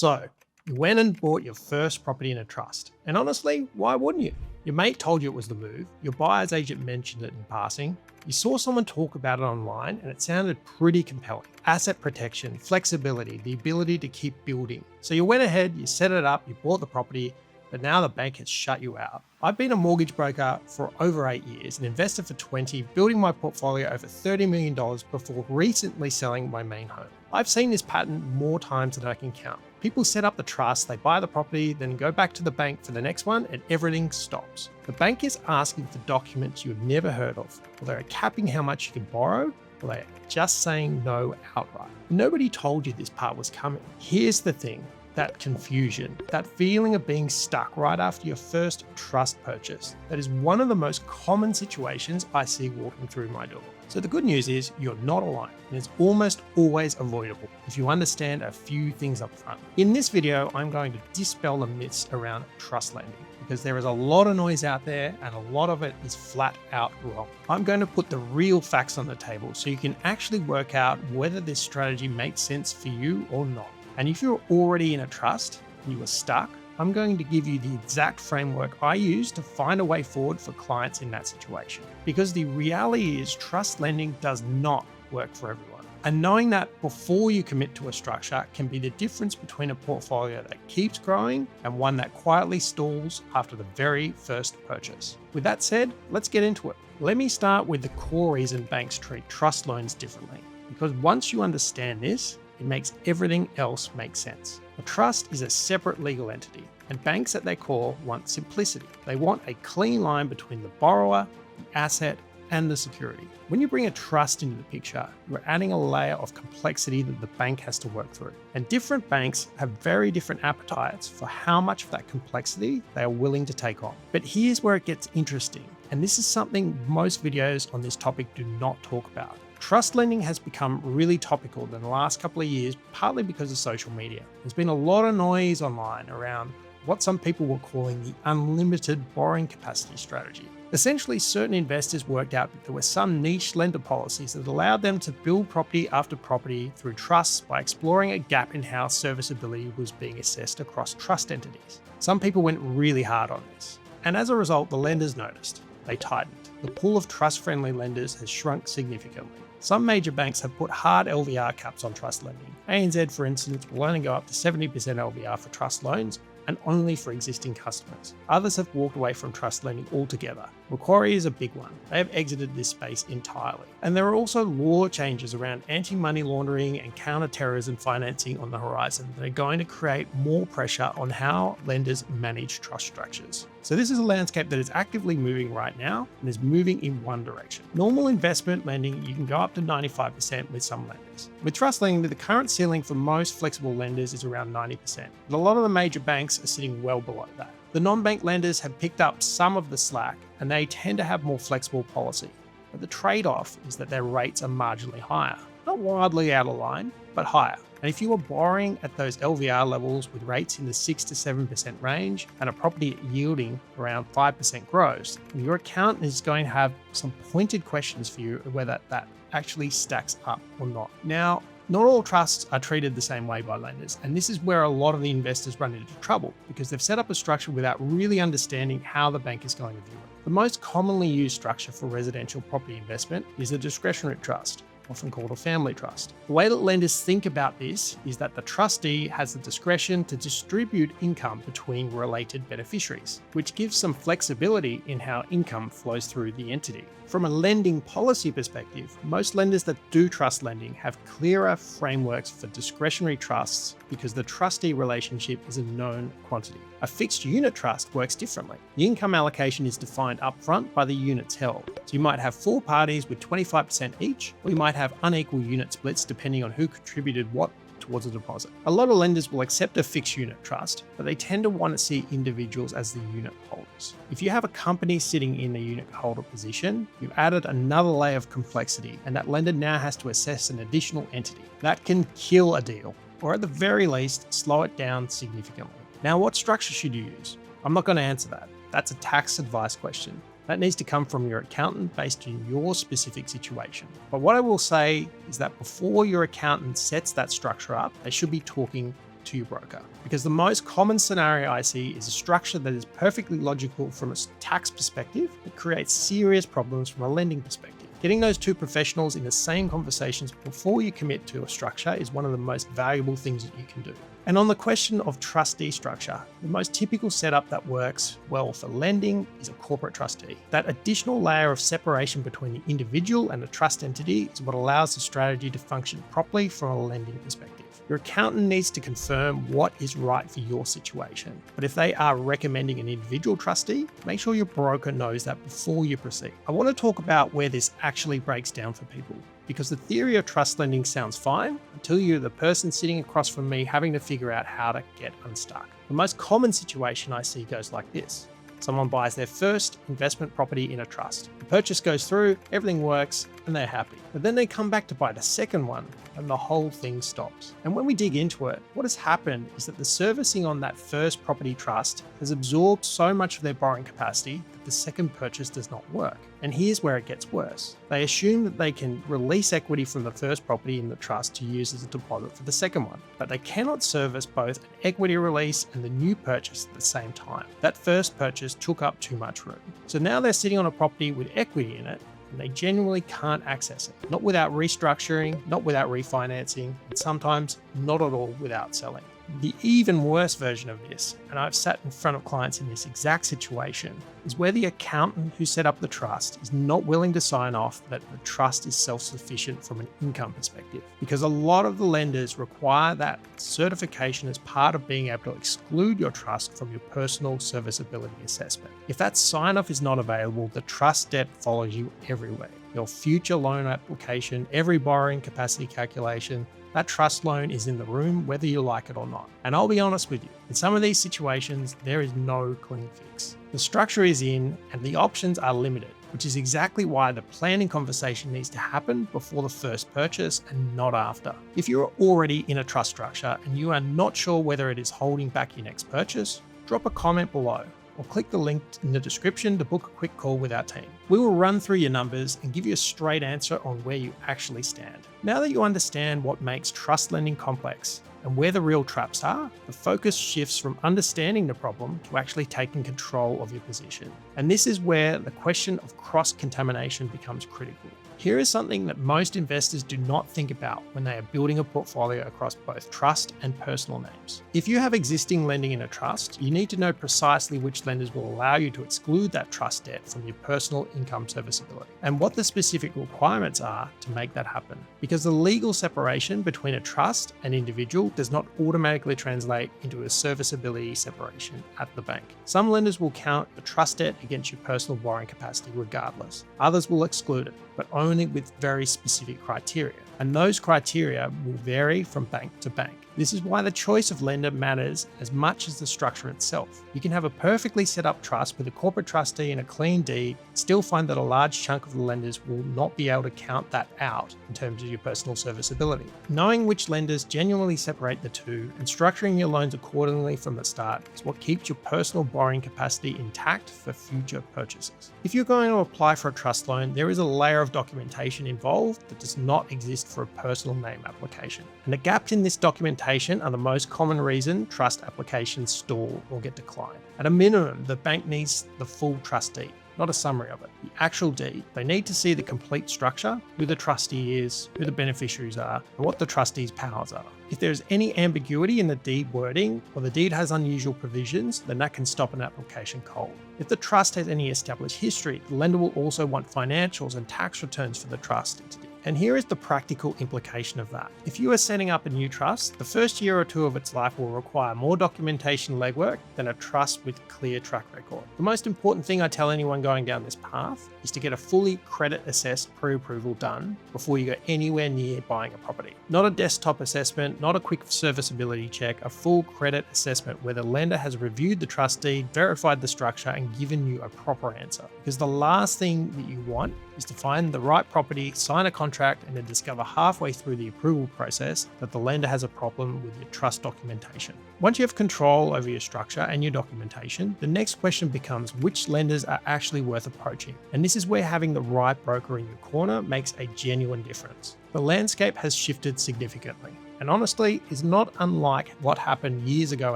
So, you went and bought your first property in a trust. And honestly, why wouldn't you? Your mate told you it was the move, your buyer's agent mentioned it in passing, you saw someone talk about it online and it sounded pretty compelling. Asset protection, flexibility, the ability to keep building. So you went ahead, you set it up, you bought the property, but now the bank has shut you out. I've been a mortgage broker for over 8 years, an investor for 20, building my portfolio over $30 million before recently selling my main home. I've seen this pattern more times than I can count. People set up the trust, they buy the property, then go back to the bank for the next one, and everything stops. The bank is asking for documents you've never heard of, or they're capping how much you can borrow, or they're just saying no outright. Nobody told you this part was coming. Here's the thing. That confusion, that feeling of being stuck right after your first trust purchase. That is one of the most common situations I see walking through my door. So the good news is you're not alone, and it's almost always avoidable if you understand a few things up front. In this video, I'm going to dispel the myths around trust lending because there is a lot of noise out there and a lot of it is flat out wrong. I'm going to put the real facts on the table so you can actually work out whether this strategy makes sense for you or not. And if you're already in a trust and you are stuck, I'm going to give you the exact framework I use to find a way forward for clients in that situation. Because the reality is trust lending does not work for everyone. And knowing that before you commit to a structure can be the difference between a portfolio that keeps growing and one that quietly stalls after the very first purchase. With that said, let's get into it. Let me start with the core reason banks treat trust loans differently. Because once you understand this, it makes everything else make sense. A trust is a separate legal entity, and banks at their core want simplicity. They want a clean line between the borrower, the asset, and the security. When you bring a trust into the picture, you're adding a layer of complexity that the bank has to work through. And different banks have very different appetites for how much of that complexity they are willing to take on. But here's where it gets interesting, and this is something most videos on this topic do not talk about. Trust lending has become really topical in the last couple of years, partly because of social media. There's been a lot of noise online around what some people were calling the unlimited borrowing capacity strategy. Essentially, certain investors worked out that there were some niche lender policies that allowed them to build property after property through trusts by exploring a gap in how serviceability was being assessed across trust entities. Some people went really hard on this, and as a result, the lenders noticed. They tightened. The pool of trust-friendly lenders has shrunk significantly. Some major banks have put hard LVR caps on trust lending. ANZ, for instance, will only go up to 70% LVR for trust loans and only for existing customers. Others have walked away from trust lending altogether. Macquarie is a big one. They have exited this space entirely. And there are also law changes around anti-money laundering and counter-terrorism financing on the horizon that are going to create more pressure on how lenders manage trust structures. So this is a landscape that is actively moving right now and is moving in one direction. Normal investment lending, you can go up to 95% with some lenders. With trust lending, the current ceiling for most flexible lenders is around 90%, but a lot of the major banks are sitting well below that. The non-bank lenders have picked up some of the slack and they tend to have more flexible policy, but the trade-off is that their rates are marginally higher. Not wildly out of line, but higher. And if you are borrowing at those LVR levels with rates in the 6 to 7% range and a property yielding around 5% gross, your accountant is going to have some pointed questions for you whether that actually stacks up or not. Now, not all trusts are treated the same way by lenders, and this is where a lot of the investors run into trouble because they've set up a structure without really understanding how the bank is going to view it. The most commonly used structure for residential property investment is a discretionary trust, often called a family trust. The way that lenders think about this is that the trustee has the discretion to distribute income between related beneficiaries, which gives some flexibility in how income flows through the entity. From a lending policy perspective, most lenders that do trust lending have clearer frameworks for discretionary trusts because the trustee relationship is a known quantity. A fixed unit trust works differently. The income allocation is defined upfront by the units held. So you might have 4 parties with 25% each, or you might have unequal unit splits depending on who contributed what towards a deposit. A lot of lenders will accept a fixed unit trust, but they tend to want to see individuals as the unit holders. If you have a company sitting in the unit holder position, you've added another layer of complexity, and that lender now has to assess an additional entity. That can kill a deal, or at the very least, slow it down significantly. Now, what structure should you use? I'm not going to answer that. That's a tax advice question. That needs to come from your accountant based on your specific situation. But what I will say is that before your accountant sets that structure up, they should be talking to your broker. Because the most common scenario I see is a structure that is perfectly logical from a tax perspective, but creates serious problems from a lending perspective. Getting those two professionals in the same conversations before you commit to a structure is one of the most valuable things that you can do. And on the question of trustee structure, the most typical setup that works well for lending is a corporate trustee. That additional layer of separation between the individual and the trust entity is what allows the strategy to function properly from a lending perspective. Your accountant needs to confirm what is right for your situation. But if they are recommending an individual trustee, make sure your broker knows that before you proceed. I want to talk about where this actually breaks down for people, because the theory of trust lending sounds fine until you're the person sitting across from me having to figure out how to get unstuck. The most common situation I see goes like this. Someone buys their first investment property in a trust. The purchase goes through, everything works, and they're happy. But then they come back to buy the second one, and the whole thing stops. And when we dig into it, what has happened is that the servicing on that first property trust has absorbed so much of their borrowing capacity that the second purchase does not work. And here's where it gets worse. They assume that they can release equity from the first property in the trust to use as a deposit for the second one, but they cannot service both an equity release and the new purchase at the same time. That first purchase took up too much room. So now they're sitting on a property with equity in it, and they genuinely can't access it. Not without restructuring, not without refinancing, and sometimes not at all without selling. The even worse version of this, and I've sat in front of clients in this exact situation, is where the accountant who set up the trust is not willing to sign off that the trust is self-sufficient from an income perspective. Because a lot of the lenders require that certification as part of being able to exclude your trust from your personal serviceability assessment. If that sign-off is not available, the trust debt follows you everywhere. Your future loan application, every borrowing capacity calculation, that trust loan is in the room whether you like it or not. And I'll be honest with you, in some of these situations, there is no clean fix. The structure is in and the options are limited, which is exactly why the planning conversation needs to happen before the first purchase and not after. If you're already in a trust structure and you are not sure whether it is holding back your next purchase, drop a comment below, or click the link in the description to book a quick call with our team. We will run through your numbers and give you a straight answer on where you actually stand. Now that you understand what makes trust lending complex and where the real traps are, the focus shifts from understanding the problem to actually taking control of your position. And this is where the question of cross-contamination becomes critical. Here is something that most investors do not think about when they are building a portfolio across both trust and personal names. If you have existing lending in a trust, you need to know precisely which lenders will allow you to exclude that trust debt from your personal income serviceability, and what the specific requirements are to make that happen. Because the legal separation between a trust and individual does not automatically translate into a serviceability separation at the bank. Some lenders will count the trust debt against your personal borrowing capacity regardless. Others will exclude it, but only with very specific criteria. And those criteria will vary from bank to bank. This is why the choice of lender matters as much as the structure itself. You can have a perfectly set up trust with a corporate trustee and a clean deed, still find that a large chunk of the lenders will not be able to count that out in terms of your personal serviceability. Knowing which lenders genuinely separate the two and structuring your loans accordingly from the start is what keeps your personal borrowing capacity intact for future purchases. If you're going to apply for a trust loan, there is a layer of documentation involved that does not exist for a personal name application. And the gaps in this documentation are the most common reason trust applications stall or get declined. At a minimum, the bank needs the full trust deed, not a summary of it. The actual deed. They need to see the complete structure, who the trustee is, who the beneficiaries are, and what the trustee's powers are. If there is any ambiguity in the deed wording, or the deed has unusual provisions, then that can stop an application cold. If the trust has any established history, the lender will also want financials and tax returns for the trust entity. And here is the practical implication of that. If you are setting up a new trust, the first year or two of its life will require more documentation legwork than a trust with clear track record. The most important thing I tell anyone going down this path is to get a fully credit assessed pre-approval done before you go anywhere near buying a property. Not a desktop assessment, not a quick serviceability check, a full credit assessment where the lender has reviewed the trust deed, verified the structure, and given you a proper answer. Because the last thing that you want is to find the right property, sign a contract, and then discover halfway through the approval process that the lender has a problem with your trust documentation. Once you have control over your structure and your documentation, the next question becomes which lenders are actually worth approaching. And this is where having the right broker in your corner makes a genuine difference. The landscape has shifted significantly, and honestly is not unlike what happened years ago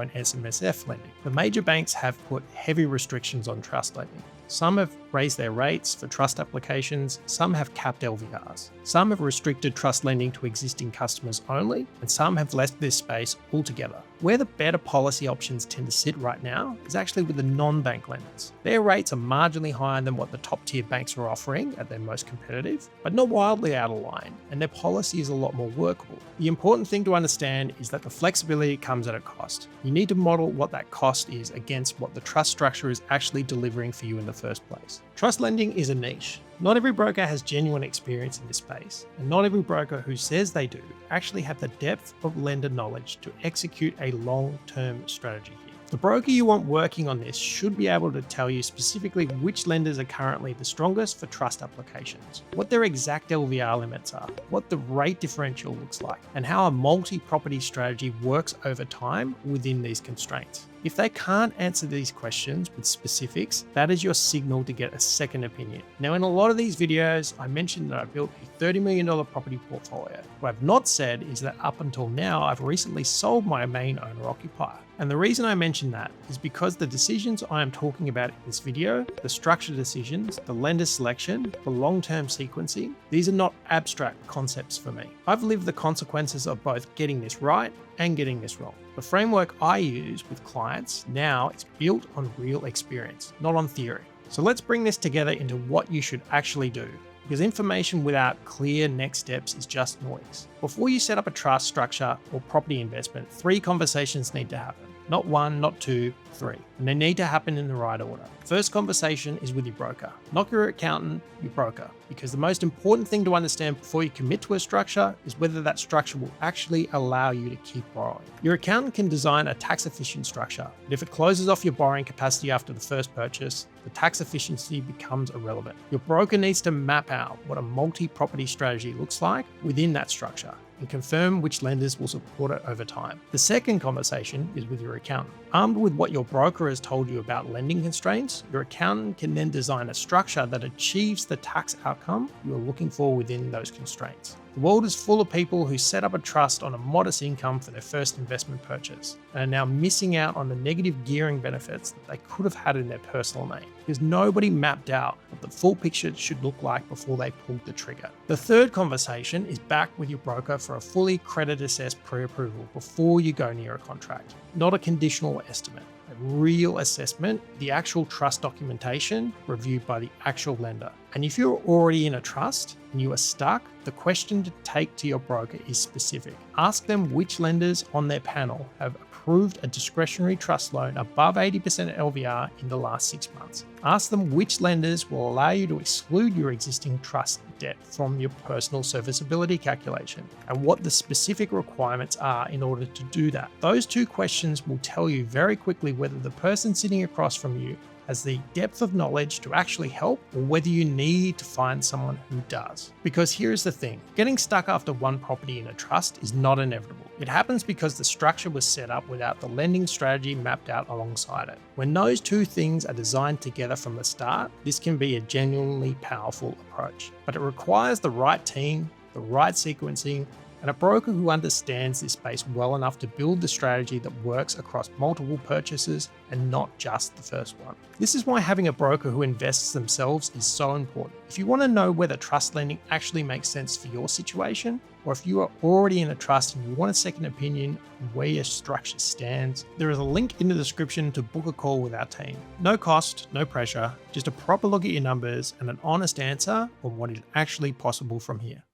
in SMSF lending. The major banks have put heavy restrictions on trust lending. Some have raised their rates for trust applications, some have capped LVRs, some have restricted trust lending to existing customers only, and some have left this space altogether. Where the better policy options tend to sit right now is actually with the non-bank lenders. Their rates are marginally higher than what the top tier banks are offering at their most competitive, but not wildly out of line, and their policy is a lot more workable. The important thing to understand is that the flexibility comes at a cost. You need to model what that cost is against what the trust structure is actually delivering for you in the first place. Trust lending is a niche. Not every broker has genuine experience in this space, and not every broker who says they do actually have the depth of lender knowledge to execute a long-term strategy here. The broker you want working on this should be able to tell you specifically which lenders are currently the strongest for trust applications, what their exact LVR limits are, what the rate differential looks like, and how a multi-property strategy works over time within these constraints. If they can't answer these questions with specifics, that is your signal to get a second opinion. Now, in a lot of these videos, I mentioned that I built a $30 million property portfolio. What I've not said is that up until now, I've recently sold my main owner-occupier. And the reason I mention that is because the decisions I am talking about in this video, the structure decisions, the lender selection, the long-term sequencing, these are not abstract concepts for me. I've lived the consequences of both getting this right and getting this wrong. The framework I use with clients now is built on real experience, not on theory. So let's bring this together into what you should actually do, because information without clear next steps is just noise. Before you set up a trust structure or property investment, 3 conversations need to happen. Not 1, not 2, 3. And they need to happen in the right order. First conversation is with your broker, not your accountant, your broker. Because the most important thing to understand before you commit to a structure is whether that structure will actually allow you to keep borrowing. Your accountant can design a tax efficient structure, but if it closes off your borrowing capacity after the first purchase, the tax efficiency becomes irrelevant. Your broker needs to map out what a multi-property strategy looks like within that structure and confirm which lenders will support it over time. The second conversation is with your accountant. Armed with what your broker has told you about lending constraints, your accountant can then design a structure that achieves the tax outcome you are looking for within those constraints. The world is full of people who set up a trust on a modest income for their first investment purchase and are now missing out on the negative gearing benefits that they could have had in their personal name because nobody mapped out what the full picture should look like before they pulled the trigger. The third conversation is back with your broker for a fully credit assessed pre-approval before you go near a contract, not a conditional estimate. A real assessment, the actual trust documentation reviewed by the actual lender. And if you're already in a trust and you are stuck, the question to take to your broker is specific. Ask them which lenders on their panel have approved a discretionary trust loan above 80% LVR in the last 6 months. Ask them which lenders will allow you to exclude your existing trust debt from your personal serviceability calculation and what the specific requirements are in order to do that. Those 2 questions will tell you very quickly whether the person sitting across from you has the depth of knowledge to actually help or whether you need to find someone who does. Because here's the thing, getting stuck after one property in a trust is not inevitable. It happens because the structure was set up without the lending strategy mapped out alongside it. When those 2 things are designed together from the start, this can be a genuinely powerful approach. But it requires the right team, the right sequencing, and a broker who understands this space well enough to build the strategy that works across multiple purchases and not just the first one. This is why having a broker who invests themselves is so important. If you want to know whether trust lending actually makes sense for your situation, or if you are already in a trust and you want a second opinion on where your structure stands, there is a link in the description to book a call with our team. No cost, no pressure, just a proper look at your numbers and an honest answer on what is actually possible from here.